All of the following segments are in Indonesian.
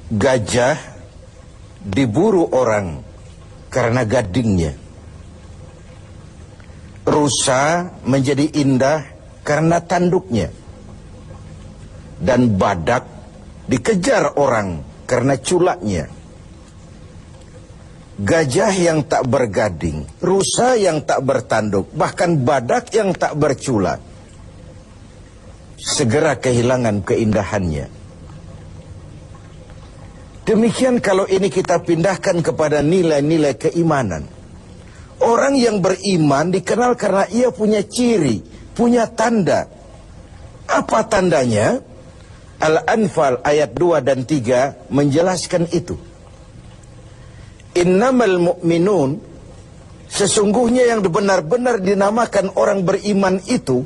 Gajah diburu orang karena gadingnya. Rusa menjadi indah karena tanduknya. Dan badak dikejar orang karena culaknya. Gajah yang tak bergading, rusa yang tak bertanduk, bahkan badak yang tak berculak, segera kehilangan keindahannya. Demikian kalau ini kita pindahkan kepada nilai-nilai keimanan. Orang yang beriman dikenal karena ia punya ciri, punya tanda. Apa tandanya? Al-Anfal ayat 2 dan 3 menjelaskan itu. Innamal mu'minun, sesungguhnya yang benar-benar dinamakan orang beriman itu,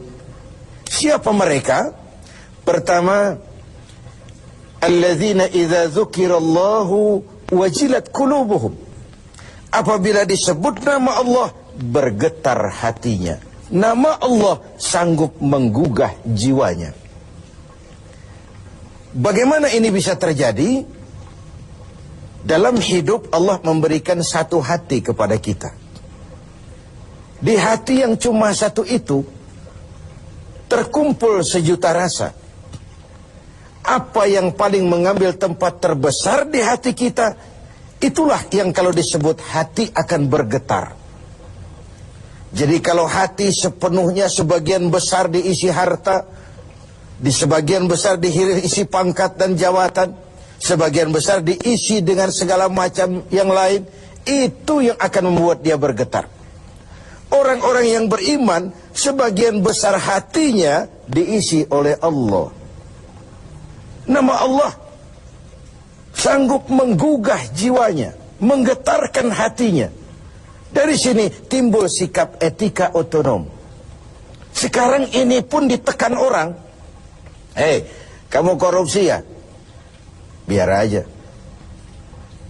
siapa mereka? Pertama, alladzina idza dzukirallahu wajilat qulubuhum. Apabila disebut nama Allah, bergetar hatinya. Nama Allah sanggup menggugah jiwanya. Bagaimana ini bisa terjadi? Dalam hidup Allah memberikan satu hati kepada kita. Di hati yang cuma satu itu terkumpul sejuta rasa. Apa yang paling mengambil tempat terbesar di hati kita, itulah yang kalau disebut hati akan bergetar. Jadi kalau hati sepenuhnya sebagian besar diisi harta, di sebagian besar diisi pangkat dan jawatan, sebagian besar diisi dengan segala macam yang lain, itu yang akan membuat dia bergetar. Orang-orang yang beriman, sebagian besar hatinya diisi oleh Allah. Nama Allah sanggup menggugah jiwanya, menggetarkan hatinya. Dari sini timbul sikap etika otonom. Sekarang ini pun ditekan orang. Hei, kamu korupsi ya? Biar aja.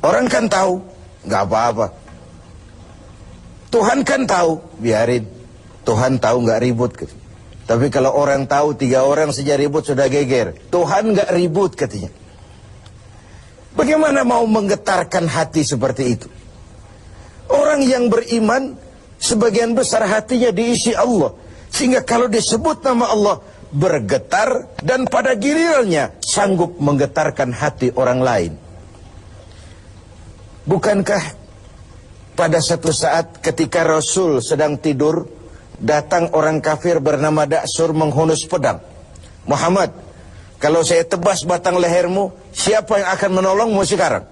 Orang kan tahu, nggak apa-apa. Tuhan kan tahu, biarin. Tuhan tahu nggak ribut. Tapi kalau orang tahu 3 orang saja ribut sudah geger. Tuhan nggak ribut katanya. Bagaimana mau menggetarkan hati seperti itu? Orang yang beriman sebagian besar hatinya diisi Allah, sehingga kalau disebut nama Allah bergetar, dan pada gilirannya sanggup menggetarkan hati orang lain. Bukankah pada satu saat ketika Rasul sedang tidur, datang orang kafir bernama Da'sur menghunus pedang. Muhammad, kalau saya tebas batang lehermu, siapa yang akan menolongmu sekarang?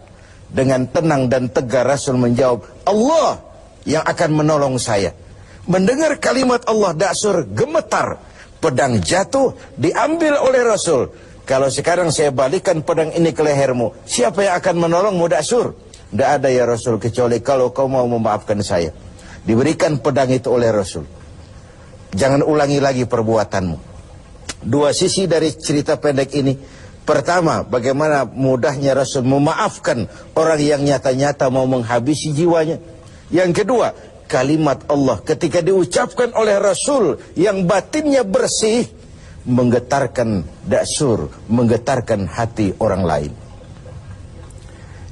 Dengan tenang dan tegar Rasul menjawab, Allah yang akan menolong saya. Mendengar kalimat Allah, Da'sur gemetar. Pedang jatuh, diambil oleh Rasul. Kalau sekarang saya balikan pedang ini ke lehermu, siapa yang akan menolongmu, Da'sur? Tidak ada ya Rasul, kecuali kalau kau mau memaafkan saya. Diberikan pedang itu oleh Rasul. Jangan ulangi lagi perbuatanmu. 2 sisi dari cerita pendek ini. Pertama, bagaimana mudahnya Rasul memaafkan orang yang nyata-nyata mau menghabisi jiwanya. Yang kedua, kalimat Allah ketika diucapkan oleh Rasul yang batinnya bersih, menggetarkan Da'sur, menggetarkan hati orang lain.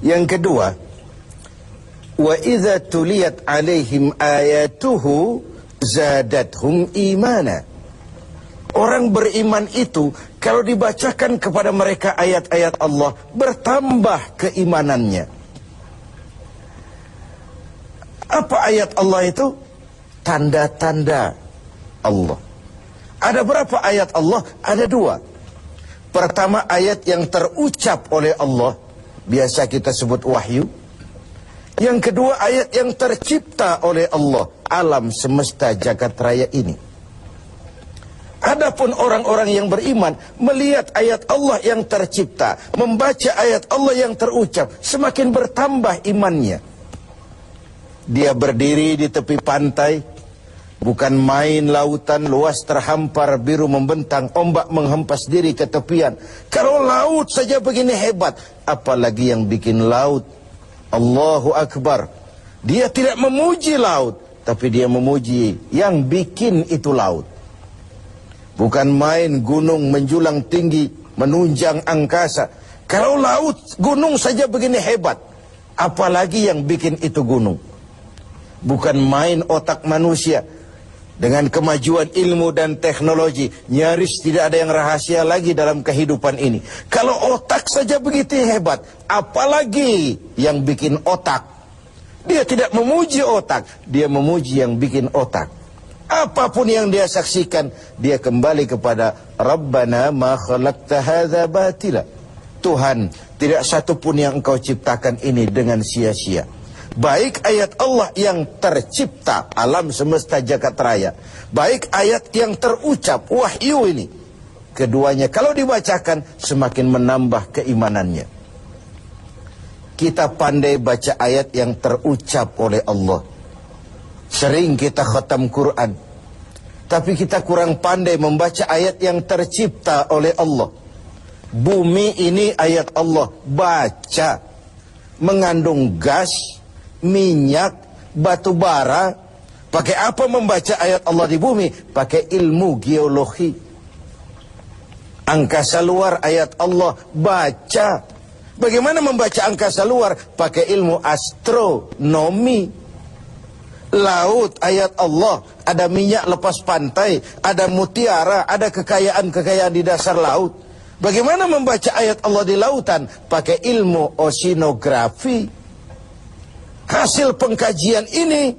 Yang kedua, wa idza tuliyat alaihim ayatuhu zadathum imana. Orang beriman itu kalau dibacakan kepada mereka ayat-ayat Allah, bertambah keimanannya. Apa ayat Allah itu? Tanda-tanda Allah. Ada berapa ayat Allah? Ada 2. Pertama, ayat yang terucap oleh Allah, biasa kita sebut wahyu. Yang kedua, ayat yang tercipta oleh Allah, alam semesta jagat raya ini. Adapun orang-orang yang beriman melihat ayat Allah yang tercipta, membaca ayat Allah yang terucap, semakin bertambah imannya. Dia berdiri di tepi pantai, bukan main lautan luas terhampar biru membentang, ombak menghempas diri ke tepian. Kalau laut saja begini hebat, apalagi yang bikin laut. Allahu Akbar. Dia tidak memuji laut, tapi dia memuji yang bikin itu laut. Bukan main gunung menjulang tinggi, menunjang angkasa. Kalau laut, gunung saja begini hebat, apalagi yang bikin itu gunung. Bukan main otak manusia. Dengan kemajuan ilmu dan teknologi, nyaris tidak ada yang rahasia lagi dalam kehidupan ini. Kalau otak saja begitu hebat, apalagi yang bikin otak. Dia tidak memuji otak, dia memuji yang bikin otak. Apapun yang dia saksikan, dia kembali kepada Rabbana ma khalaqta hadza batila. Tuhan, tidak satu pun yang engkau ciptakan ini dengan sia-sia. Baik ayat Allah yang tercipta, alam semesta jagat raya, baik ayat yang terucap, wahyu ini, keduanya kalau dibacakan semakin menambah keimanannya. Kita pandai baca ayat yang terucap oleh Allah. Sering kita khatam Quran, tapi kita kurang pandai membaca ayat yang tercipta oleh Allah. Bumi ini ayat Allah, baca. Mengandung gas, minyak, batu bara. Pakai apa membaca ayat Allah di bumi? Pakai ilmu geologi. Angkasa luar ayat Allah, baca. Bagaimana membaca angkasa luar? Pakai ilmu astronomi. Laut ayat Allah, ada minyak lepas pantai, ada mutiara, ada kekayaan-kekayaan di dasar laut. Bagaimana membaca ayat Allah di lautan? Pakai ilmu oceanografi. Hasil pengkajian ini,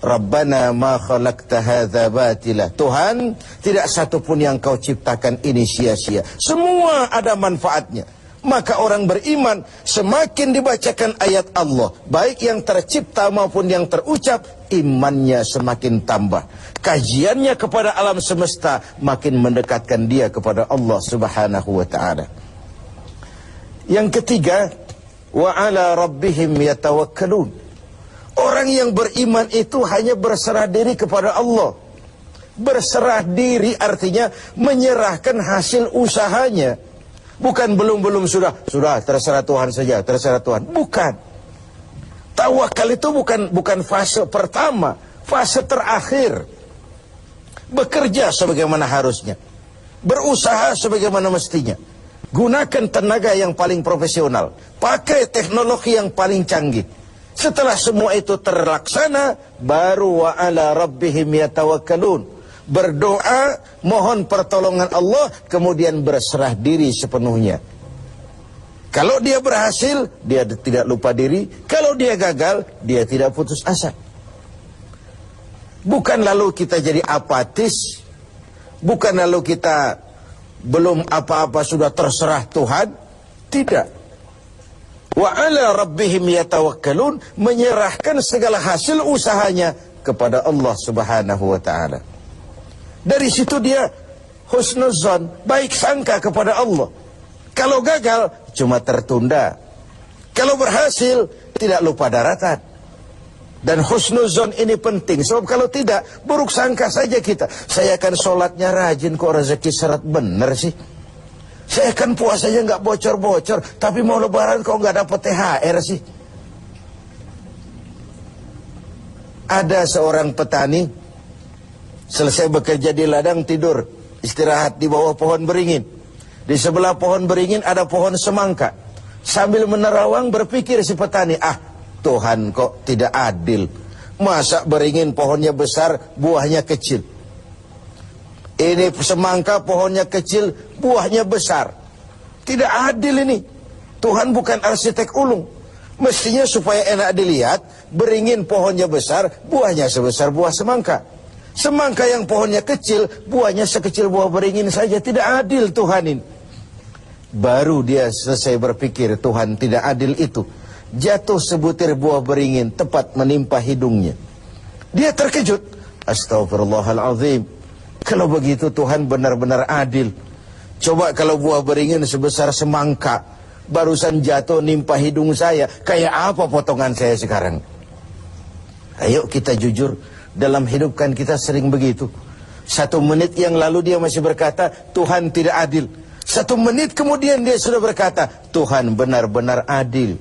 Rabbana ma khalaqta hadza batila. Tuhan, tidak satu pun yang kau ciptakan ini sia-sia. Semua ada manfaatnya. Maka orang beriman, semakin dibacakan ayat Allah, baik yang tercipta maupun yang terucap, imannya semakin tambah. Kajiannya kepada alam semesta makin mendekatkan dia kepada Allah Subhanahu wa ta'ala. Yang ketiga, wa ala rabbihim yatawakkalun. Orang yang beriman itu hanya berserah diri kepada Allah. Berserah diri artinya menyerahkan hasil usahanya. Bukan belum sudah terserah Tuhan saja, terserah Tuhan. Bukan. Tawakal itu bukan fase pertama, fase terakhir. Bekerja sebagaimana harusnya. Berusaha sebagaimana mestinya. Gunakan tenaga yang paling profesional. Pakai teknologi yang paling canggih. Setelah semua itu terlaksana, baru wa ala rabbihim yatawakkalun. Berdoa, mohon pertolongan Allah, kemudian berserah diri sepenuhnya. Kalau dia berhasil, dia tidak lupa diri. Kalau dia gagal, dia tidak putus asa. Bukan lalu kita jadi apatis. Bukan lalu kita belum apa-apa sudah terserah Tuhan. Tidak. Wa ala rabbihim yatawakkalun, menyerahkan segala hasil usahanya kepada Allah Subhanahu wa ta'ala. Dari situ dia husnuzon, baik sangka kepada Allah. Kalau gagal, cuma tertunda. Kalau berhasil, tidak lupa daratan. Dan husnuzon ini penting, sebab kalau tidak, buruk sangka saja kita. Saya akan sholatnya rajin, kok rezeki seret bener sih. Saya akan puasanya nggak bocor-bocor, tapi mau lebaran kok nggak dapat THR sih. Ada seorang petani, selesai bekerja di ladang, tidur, istirahat di bawah pohon beringin. Di sebelah pohon beringin ada pohon semangka. Sambil menerawang berpikir si petani, Tuhan kok tidak adil. Masa beringin pohonnya besar, buahnya kecil. Ini semangka pohonnya kecil, buahnya besar. Tidak adil ini. Tuhan bukan arsitek ulung. Mestinya supaya enak dilihat, beringin pohonnya besar, buahnya sebesar buah semangka. Semangka yang pohonnya kecil, buahnya sekecil buah beringin saja. Tidak adil Tuhan ini. Baru dia selesai berpikir Tuhan tidak adil itu, jatuh sebutir buah beringin tepat menimpa hidungnya. Dia terkejut. Astagfirullahaladzim. Kalau begitu Tuhan benar-benar adil. Coba kalau buah beringin sebesar semangka barusan jatuh nimpa hidung saya, kayak apa potongan saya sekarang? Ayo kita jujur, dalam hidup kan kita sering begitu. 1 menit yang lalu dia masih berkata Tuhan tidak adil. 1 menit kemudian dia sudah berkata Tuhan benar-benar adil.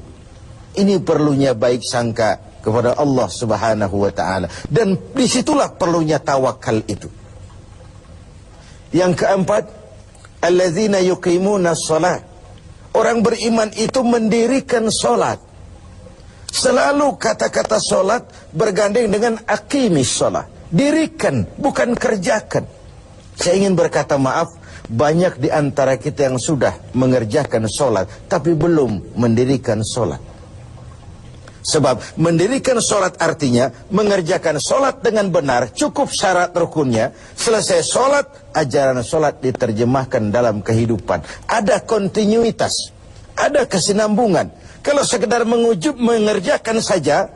Ini perlunya baik sangka kepada Allah Subhanahu wa ta'ala. Dan disitulah perlunya tawakal itu. Yang keempat, alladzina yuqimuna shalah. Orang beriman itu mendirikan sholat. Selalu kata-kata sholat bergandeng dengan aqimis sholat. Dirikan, bukan kerjakan. Saya ingin berkata maaf, banyak di antara kita yang sudah mengerjakan sholat, tapi belum mendirikan sholat. Sebab mendirikan sholat artinya mengerjakan sholat dengan benar, cukup syarat rukunnya. Selesai sholat, ajaran sholat diterjemahkan dalam kehidupan. Ada kontinuitas, ada kesinambungan. Kalau sekedar mengerjakan saja,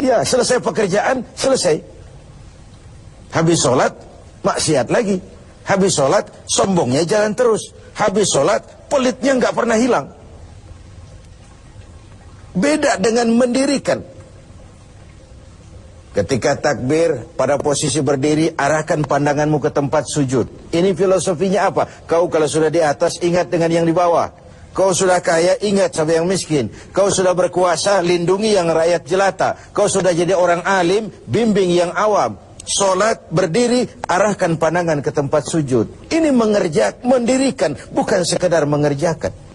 ya selesai pekerjaan, selesai. Habis sholat, maksiat lagi. Habis sholat, sombongnya jalan terus. Habis sholat, pelitnya nggak pernah hilang. Beda dengan mendirikan. Ketika takbir, pada posisi berdiri, arahkan pandanganmu ke tempat sujud. Ini filosofinya apa? Kau kalau sudah di atas, ingat dengan yang di bawah. Kau sudah kaya, ingat sama yang miskin. Kau sudah berkuasa, lindungi yang rakyat jelata. Kau sudah jadi orang alim, bimbing yang awam. Sholat, berdiri, arahkan pandangan ke tempat sujud. Ini mendirikan, bukan sekedar mengerjakan.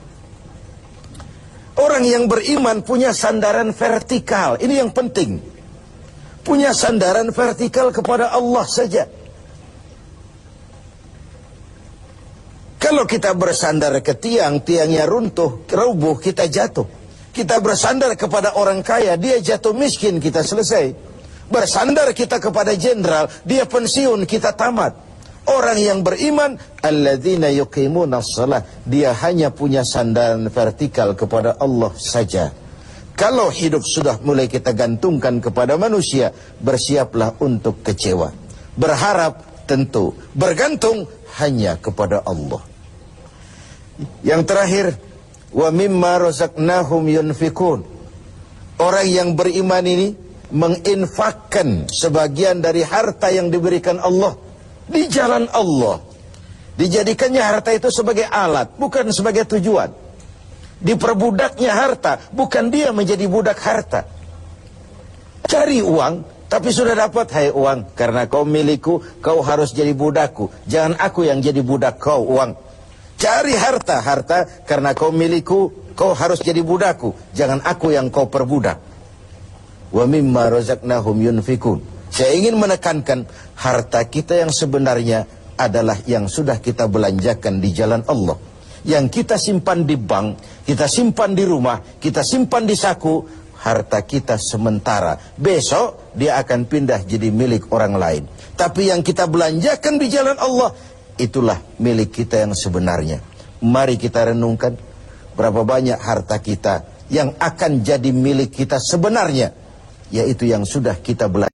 Orang yang beriman punya sandaran vertikal. Ini yang penting. Punya sandaran vertikal kepada Allah saja. Kalau kita bersandar ke tiang, tiangnya runtuh, rubuh, kita jatuh. Kita bersandar kepada orang kaya, dia jatuh miskin, kita selesai. Bersandar kita kepada jenderal, dia pensiun, kita tamat. Orang yang beriman, alladzina yuqimuna shalah, dia hanya punya sandaran vertikal kepada Allah saja. Kalau hidup sudah mulai kita gantungkan kepada manusia, bersiaplah untuk kecewa. Berharap tentu, bergantung hanya kepada Allah. Yang terakhir, wa mimma razaqnahum yunfikun. Orang yang beriman ini menginfakkan sebagian dari harta yang diberikan Allah di jalan Allah. Dijadikannya harta itu sebagai alat, bukan sebagai tujuan. Diperbudaknya harta, bukan dia menjadi budak harta. Cari uang, tapi sudah dapat, hai uang, karena kau milikku, kau harus jadi budakku. Jangan aku yang jadi budak kau, uang. Cari harta, karena kau milikku, kau harus jadi budakku. Jangan aku yang kau perbudak. Wa mimma razaqnahum yunfikun. Saya ingin menekankan, harta kita yang sebenarnya adalah yang sudah kita belanjakan di jalan Allah. Yang kita simpan di bank, kita simpan di rumah, kita simpan di saku, harta kita sementara. Besok dia akan pindah jadi milik orang lain. Tapi yang kita belanjakan di jalan Allah, itulah milik kita yang sebenarnya. Mari kita renungkan, berapa banyak harta kita yang akan jadi milik kita sebenarnya, yaitu yang sudah kita belanjakan.